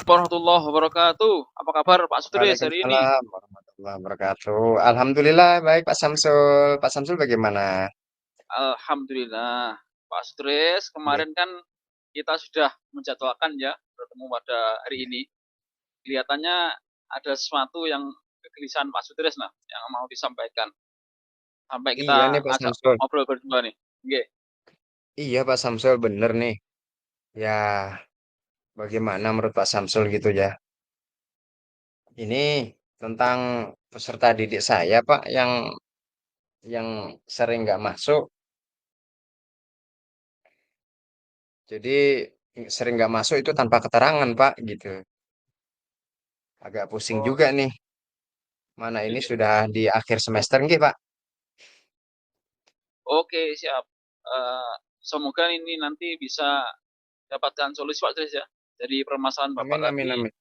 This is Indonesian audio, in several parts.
Warahmatullahi wabarakatuh. Apa kabar Pak Sutris hari ini? Waalaikumsalam warahmatullahi wabarakatuh. Alhamdulillah baik Pak Samsul. Pak Samsul bagaimana? Alhamdulillah. Pak Sutris, Nggih. kemarin kan kita sudah menjadwalkan ya bertemu pada hari ini. Kelihatannya ada sesuatu yang kegelisahan Pak Sutris nah yang mau disampaikan. Sampai Iya kita nih Pak ngajak Samsul. ngobrol berdua nih. Oke. Iya Pak Samsul bener nih. Ya bagaimana menurut Pak Samsul gitu ya? Ini tentang peserta didik saya Pak yang sering nggak masuk. Jadi sering nggak masuk itu tanpa keterangan Pak gitu. Agak pusing Oh, juga nih. Mana iya, ini iya. sudah di akhir semester nggih Pak? Oke, siap. Semoga ini nanti bisa dapatkan solusi Pak Sutris ya. Dari permasalahan Bapak Amin amin tadi, amin.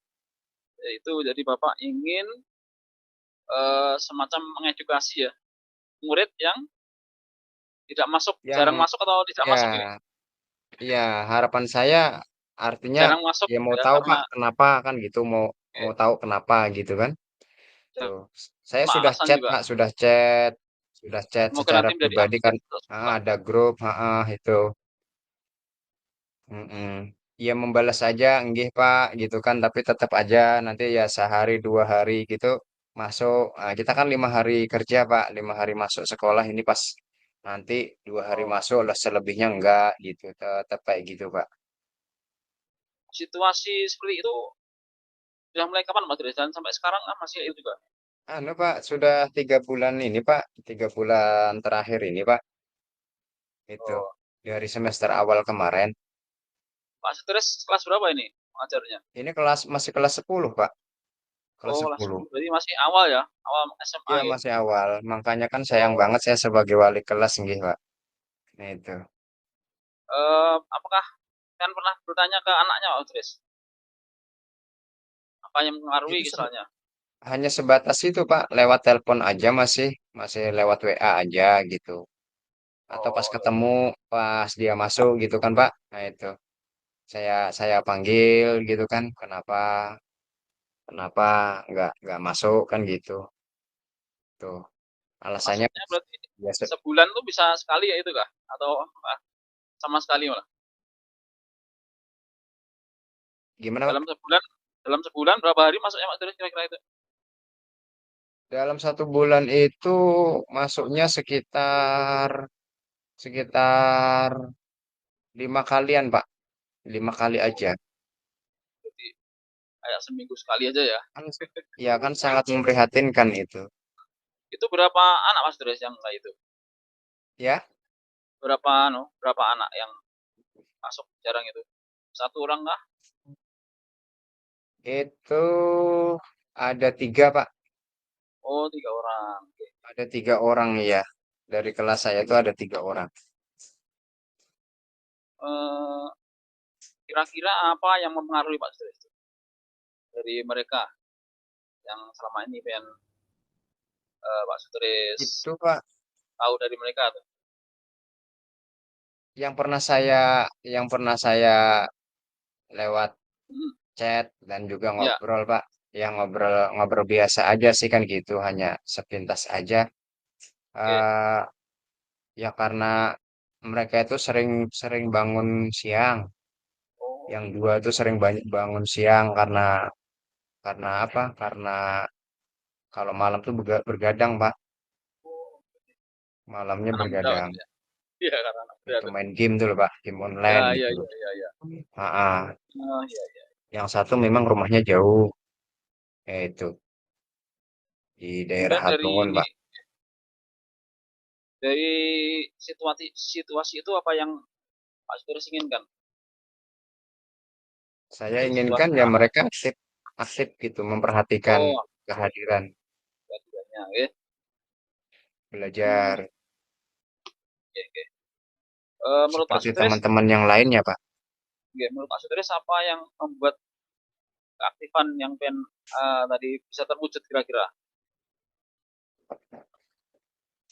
yaitu jadi Bapak ingin semacam mengedukasi ya murid yang tidak masuk, jarang Yang masuk atau tidak ya masuk ini? Iya, harapan saya artinya Jarang masuk ya mau ya tahu karena Pak kenapa kan gitu, mau oke, mau tahu kenapa gitu kan. Tuh. Saya cuma sudah alasan chat juga. Pak, sudah chat Semoga secara nanti bisa pribadi kan. diupdate terus Pak. Ada grup, itu. Mm-mm. Ya membalas saja nggih Pak gitu kan, tapi tetap aja nanti ya sehari dua hari gitu masuk. Nah, kita kan 5 hari kerja Pak, 5 hari masuk sekolah ini pas nanti 2 hari Oh, masuk lah selebihnya enggak gitu, tetap kayak gitu Pak. situasi seperti itu sudah mulai kapan Mas Dres? Dan sampai sekarang kan masih itu juga. Anu Pak, sudah 3 bulan ini Pak, 3 bulan terakhir ini Pak, itu Oh, dari semester awal kemarin. Pak Stres kelas berapa ini mengajarnya? Ini masih kelas 10 Pak, kelas Oh, kelas 10. 10. Berarti masih awal ya, awal SMA Ya ya. masih awal, makanya kan sayang Oh, banget saya sebagai wali kelas nggih Pak. Nah, itu. apakah kan pernah bertanya ke anaknya Pak Stres? Apa yang mempengaruhi Itu misalnya? hanya sebatas itu Pak, lewat telepon aja masih masih lewat WA aja gitu. Atau pas Oh, ketemu pas dia masuk gitu kan Pak. Nah, itu. Saya panggil gitu kan, kenapa kenapa nggak masuk kan gitu. Tuh. Alasannya maksudnya berarti biasa. sebulan tuh bisa sekali ya itu kah? Atau sama sekali malah? Gimana Dalam Pak? sebulan dalam sebulan berapa hari masuknya Pak Turis kira-kira itu? Dalam 1 bulan itu masuknya sekitar sekitar 5 kalian Pak. 5 kali Oh, aja. berarti kayak seminggu sekali aja ya. Kan, ya kan sangat memprihatinkan itu. Itu berapa anak Mas Turis yang kayak itu? Ya, Berapa anak yang masuk jarang itu? Satu orang kah? itu ada 3 Pak. Oh, tiga orang. Oke. Ada 3 orang ya. Dari kelas saya itu ada 3 orang. Eh, kira-kira apa yang mempengaruhi Pak Turis dari mereka yang selama ini pengen Pak Sutris Itu Pak, tahu dari mereka tuh? yang pernah saya yang pernah saya lewat Hmm, chat dan juga ya, ngobrol Pak. Yang ngobrol ngobrol biasa aja sih kan gitu, hanya sepintas aja. oke. eh ya karena mereka itu sering sering bangun siang. Oh, Yang dua itu sering banyak bangun siang karena apa? Karena kalau malam tuh bergadang Pak. oh, Malamnya anak muda bergadang. berarti ya? Iya, karena anak muda Itu tuh. main game tuh loh Pak, game Ya, online iya, gitu iya, loh. iya, iya. Ah, ah. Oh, iya, iya. Yang satu memang rumahnya jauh, yaitu di daerah Kemudian Hatungun Pak. dari situasi situasi itu apa yang Pak Sutris inginkan? Saya Dari inginkan situasi ya apa? mereka aktif, aktif gitu, memperhatikan Oh, kehadiran, keduanya, oke. Hmm, belajar oke, oke. Menurut Pak seperti Sutris, teman-teman yang lainnya Pak. oke, menurut Pak Sutris apa yang membuat keaktifan yang pengen tadi bisa terwujud kira-kira?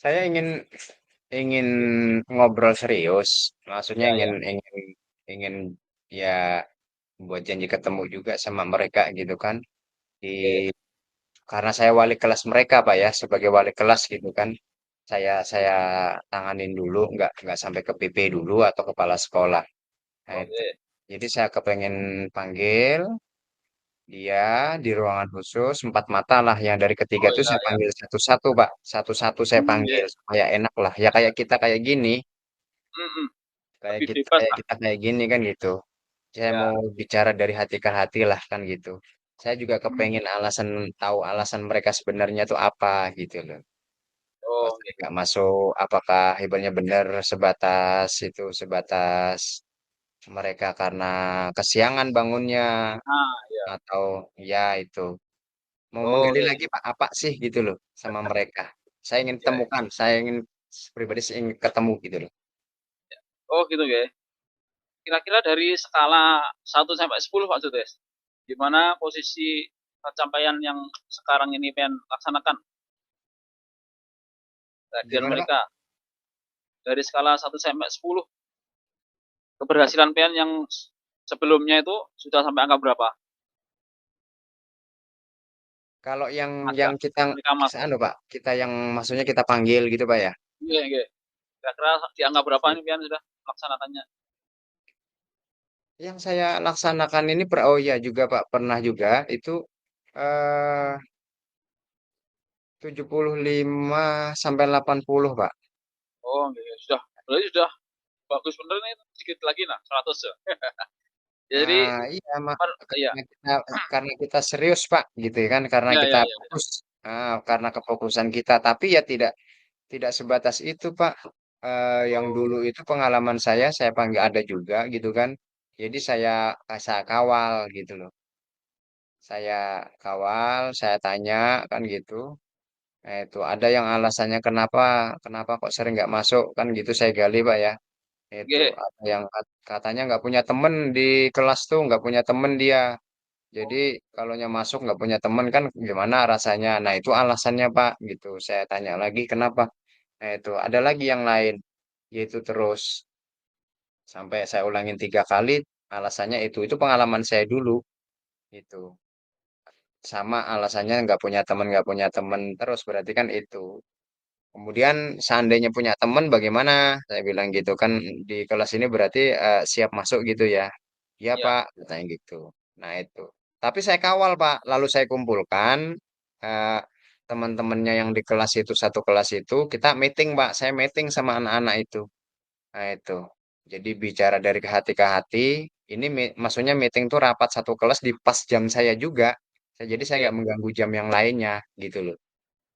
Saya ingin ingin ngobrol serius, maksudnya Ya, ingin ya. ingin ingin ya buat janji ketemu juga sama mereka gitu kan. Di Oke. karena saya wali kelas mereka Pak ya, sebagai wali kelas gitu kan. Saya tanganin dulu, nggak sampai ke PP dulu atau kepala sekolah. Nah, itu. Oke. Jadi saya kepengen panggil dia di ruangan khusus empat mata lah. Yang dari ketiga Oh tuh ya saya ya. panggil satu-satu Pak. Satu-satu saya panggil Oke. supaya enak lah. Ya kayak kita kayak gini, Mm-mm. kayak Lebih kita bebas kayak lah. kita kayak gini kan gitu. Saya mau Ya. bicara dari hati ke hati lah kan gitu. Saya juga Hmm. kepengen tahu alasan mereka sebenarnya tuh apa gitu loh. Kalau Oh, saya oke. nggak masuk, apakah hebatnya benar sebatas mereka karena kesiangan bangunnya Ah, ya. atau ya itu mau Oh, menggali oke. lagi Pak apa sih gitu loh sama mereka. Ya, ya. Saya ingin pribadi saya ingin ketemu gitu loh. Oh, gitu ya. Kira-kira dari skala 1 sampai 10 Pak Jodes, di mana posisi pencapaian yang sekarang ini pengen laksanakan kehadiran Gimana Pak? mereka dari skala 1 sampai 10, keberhasilan pengen yang sebelumnya itu sudah sampai angka berapa? Kalau Ada yang kita mereka masuk. anu Pak, kita yang maksudnya kita panggil gitu Pak ya. Iya, iya. Kira-kira di angka berapa Iya. ini pengen sudah melaksanakannya? Yang saya laksanakan ini oh iya juga Pak pernah juga itu eh 75 sampai 80 Pak. Oh, iya. Sudah. Berarti sudah bagus bener nih, sedikit lagi nah 100 ya. Jadi, Iya iya. karena kita serius Pak gitu ya kan karena Iya, kita iya, iya. fokus karena kefokusan kita tapi ya tidak sebatas itu Pak. Yang Oh, dulu itu pengalaman saya panggil ada juga gitu kan. Jadi saya kawal gitu loh. Saya kawal, saya tanya kan gitu. Nah, itu ada yang alasannya kenapa kenapa kok sering nggak masuk kan gitu saya gali Pak ya. Itu oke. ada yang katanya nggak punya temen di kelas tuh nggak punya temen dia. Jadi Oh, kalau masuk nggak punya temen kan gimana rasanya? Nah itu alasannya Pak gitu. Saya tanya lagi kenapa? Nah itu ada lagi yang lain yaitu terus sampai saya ulangin 3 kali alasannya itu pengalaman saya dulu itu sama alasannya nggak punya temen terus berarti kan itu. Kemudian seandainya punya teman bagaimana? Saya bilang gitu kan di kelas ini berarti siap masuk gitu ya. Iya iya. Pak, katanya gitu. Nah itu. Tapi saya kawal Pak. Lalu saya kumpulkan eh, teman-temannya yang di kelas itu satu kelas itu kita meeting Pak. Saya meeting sama anak-anak itu. Nah itu. Jadi bicara dari ke hati ke hati. Ini maksudnya meeting tuh rapat satu kelas di pas jam saya juga. Jadi saya Oke. nggak mengganggu jam yang lainnya gitu loh.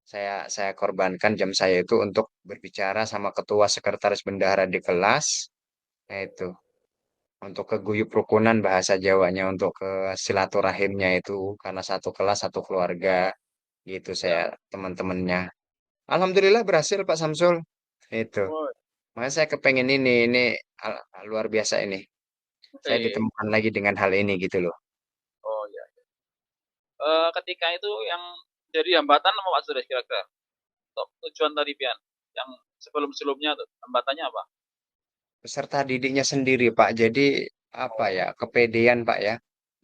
Saya korbankan jam saya itu untuk berbicara sama ketua sekretaris bendahara di kelas, yaitu untuk keguyup rukunan bahasa Jawanya, untuk ke silaturahimnya itu karena satu kelas satu keluarga gitu Ya. saya teman-temannya. Alhamdulillah berhasil Pak Samsul. Itu. Oh, Makanya saya kepengen ini luar biasa ini. Saya oke. ditemukan lagi dengan hal ini gitu loh. Oh, ya. Ketika itu yang jadi hambatan apa Pak Sudes kira-kira? Untuk tujuan tadi pian yang sebelum-sebelumnya tuh hambatannya apa? Peserta didiknya sendiri, Pak. Jadi apa Oh, ya, kepedean, Pak ya.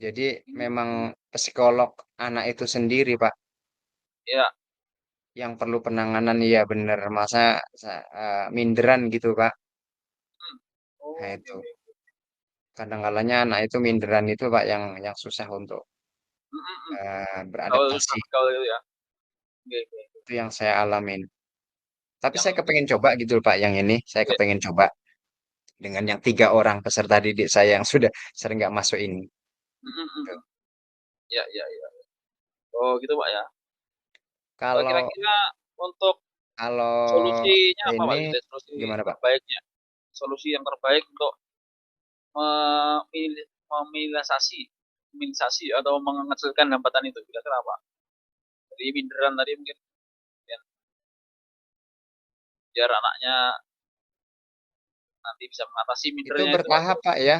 Jadi memang hmm, psikolog anak itu sendiri, Pak, ya. yang perlu penanganan. Iya bener, masa minderan gitu, Pak. Hmm. Nah Oh, oke, itu. oke. Kadang-kalanya anak itu minderan itu, Pak, yang susah untuk Hmm, hmm, hmm. Gaul susah beradaptasi. gaul itu ya. Oke, oke. Itu yang saya alamin. Tapi Yang saya kepengen coba gitu, Pak, yang ini. Saya oke. kepengen coba dengan yang 3 orang peserta didik saya yang sudah sering nggak masuk ini. Hmm, hmm, hmm, Tuh. hmm. Ya, ya, ya. Oh, gitu Pak ya. Kalau Kira-kira untuk kalau solusinya apa Pak? ini Sudah solusi gimana, Pak? terbaiknya. Solusi yang terbaik untuk meminimalisasi minimalisasi atau mengecilkan hambatan itu kira-kira apa? Jadi minderan tadi mungkin ya, biar anaknya nanti bisa mengatasi Itu mindernya itu Pak. bertahap, Pak ya.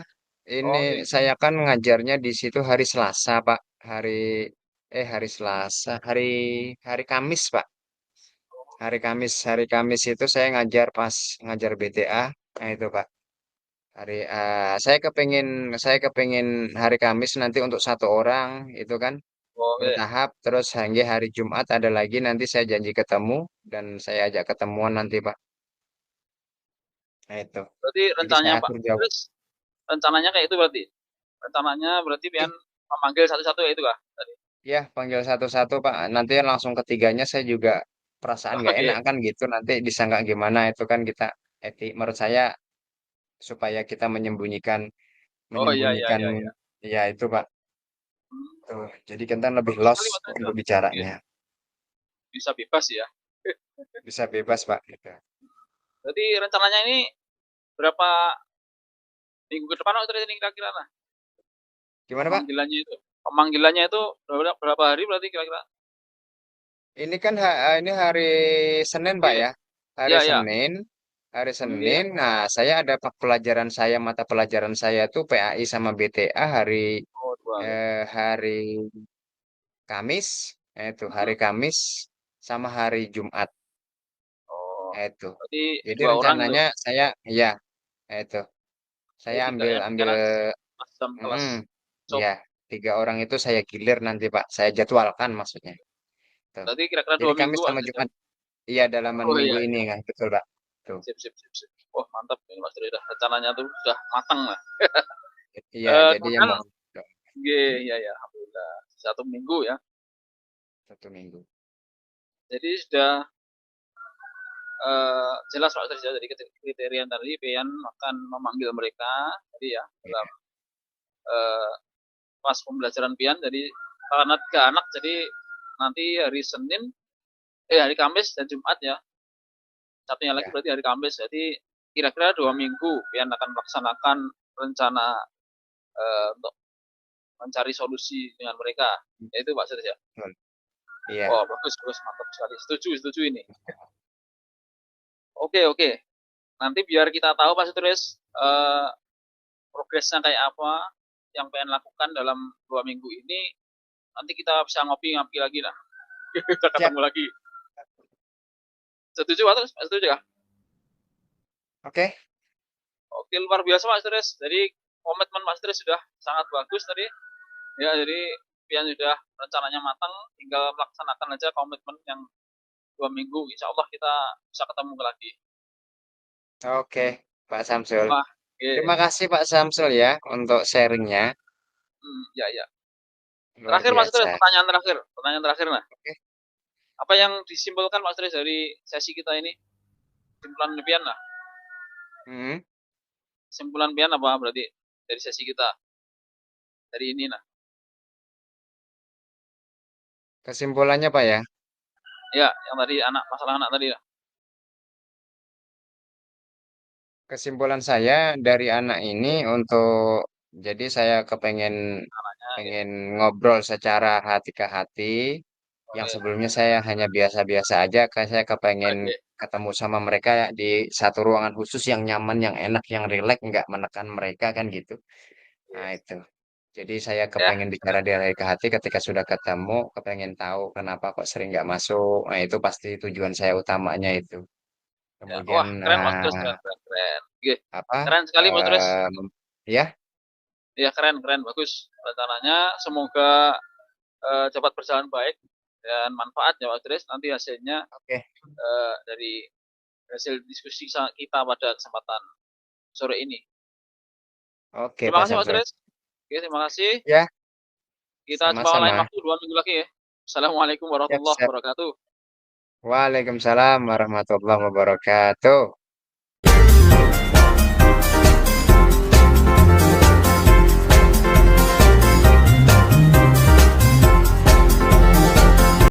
Oh, Ini oke. saya kan ngajarnya di situ hari Selasa, Pak. Hari Selasa, hari Kamis, Pak. Hari Kamis itu saya ngajar pas ngajar BTA. Nah itu, Pak. saya kepengin hari Kamis nanti untuk satu orang itu kan Oke. bertahap, terus hingga hari Jumat ada lagi nanti saya janji ketemu dan saya ajak ketemuan nanti Pak. Nah itu. Berarti Jadi saya rencananya Pak atur jauh. Sutris, rencananya kayak itu berarti. Rencananya berarti pian Eh, memanggil satu-satu ya itu kah? Tadi. ya panggil satu-satu Pak. Nanti langsung ketiganya saya juga perasaan nggak enak Oke. kan gitu. Nanti disangka gimana itu kan kita etik. Menurut saya supaya kita menyembunyikan Oh iya iya menyembunyikan iya iya. ya itu Pak. Hmm, Tuh, jadi kita lebih bagus los sekali Pak Sutris ya. untuk Oke. bicaranya. Bisa bebas ya. Bisa bebas Pak. Gitu. Berarti rencananya ini berapa minggu ke depan Pak Sutris ini kira-kira lah Gimana Pak? pemanggilannya itu? Pemanggilannya itu berapa hari berarti kira-kira? Ini kan ini hari Senin Pak Oke. ya. Hari Iya iya. Senin. Hari Oke. Senin. Nah, saya ada pelajaran saya, mata pelajaran saya tuh PAI sama BTA Oh dua ya. hari Kamis. Itu hari Mhm. Kamis sama hari Jumat. Oh, Itu. berarti Jadi dua orang tuh. rencananya saya, ya, itu. Saya Jadi tiga ambil ya ambil, rencana pas jam kelas mm, sob. ya, 3 orang itu saya gilir nanti Pak. Saya jadwalkan maksudnya. Tuh. Berarti kira-kira Jadi 2 minggu Kamis Pak sama Sutris ya? Jumat. Iya, dalaman Oh minggu iya ini iya. kan, betul Pak. Tuh. Sip sip sip sip. Wah mantap ini Mas Sutris dah. Rencananya tuh sudah matang lah. Iya, jadi ya Kemudian mohon iya ya alhamdulillah 1 minggu ya. 1 minggu. Jadi sudah jelas Pak Sutris ya. Jadi kriteria tadi Pian akan memanggil mereka tadi ya dalam Ya, eh, pas pembelajaran Pian. Jadi karena 3 anak jadi nanti hari Senin hari Kamis dan Jumat ya. Satunya lagi ya, berarti hari Kamis. Jadi kira-kira 2 minggu Pian akan melaksanakan rencana untuk mencari solusi dengan mereka. Ya itu Pak Sutris ya. betul. Iya. Oh bagus bagus mantap sekali. Setuju setuju ini. Oke oke. Nanti biar kita tahu Pak Sutris progresnya kayak apa yang pengen lakukan dalam 2 minggu ini. Nanti kita bisa ngopi-ngopi lagi lah. Kita Siap. ketemu lagi. Setuju Pak Sutris? Setuju ya? Oke. Oke luar biasa Pak Sutris. Jadi komitmen Pak Sutris sudah sangat bagus tadi. Ya jadi Pian sudah rencananya matang, tinggal melaksanakan aja komitmen yang 2 minggu. Insya Allah kita bisa ketemu lagi. Oke, Pak Samsul. Wah, oke. Terima kasih Pak Samsul ya untuk sharingnya. Ya ya. Luar Terakhir Mas Sutris, biasa. pertanyaan terakhir nah. Oke. Apa yang disimpulkan Mas Sutris dari sesi kita ini? Simpulan Pian lah. Hmm. Simpulan Pian apa berarti dari sesi kita dari ini nah. Kesimpulannya Pak ya. Ya, yang tadi masalah anak tadi lah. Kesimpulan saya dari anak ini untuk jadi saya kepengen Anaknya gitu. pengen ngobrol secara hati ke hati. Yang Oke. sebelumnya saya hanya biasa-biasa aja, kan saya kepengen Oke. ketemu sama mereka ya di satu ruangan khusus yang nyaman, yang enak, yang rileks, nggak menekan mereka kan gitu. Nah itu. Jadi saya Ya, kepengen bicara keren. dari ke hati ketika sudah ketemu, kepengen tahu kenapa kok sering nggak masuk. Nah itu pasti tujuan saya utamanya itu. Ya, Kemudian wah, keren Mas Sutris, keren keren keren. Oke. apa? Keren sekali Mas Sutris. Ya, Ya, keren keren bagus. Rencananya semoga dapat berjalan baik dan manfaat ya Mas Sutris. Nanti hasilnya oke, dari hasil diskusi kita pada kesempatan sore ini. oke Terima Pak kasih Mas Samsul. Sutris. Oke, terima kasih. Ya, Kita jumpa lain sama-sama. waktu 2 minggu lagi ya. Assalamualaikum Siap, warahmatullahi siap. wabarakatuh. Waalaikumsalam warahmatullahi wabarakatuh.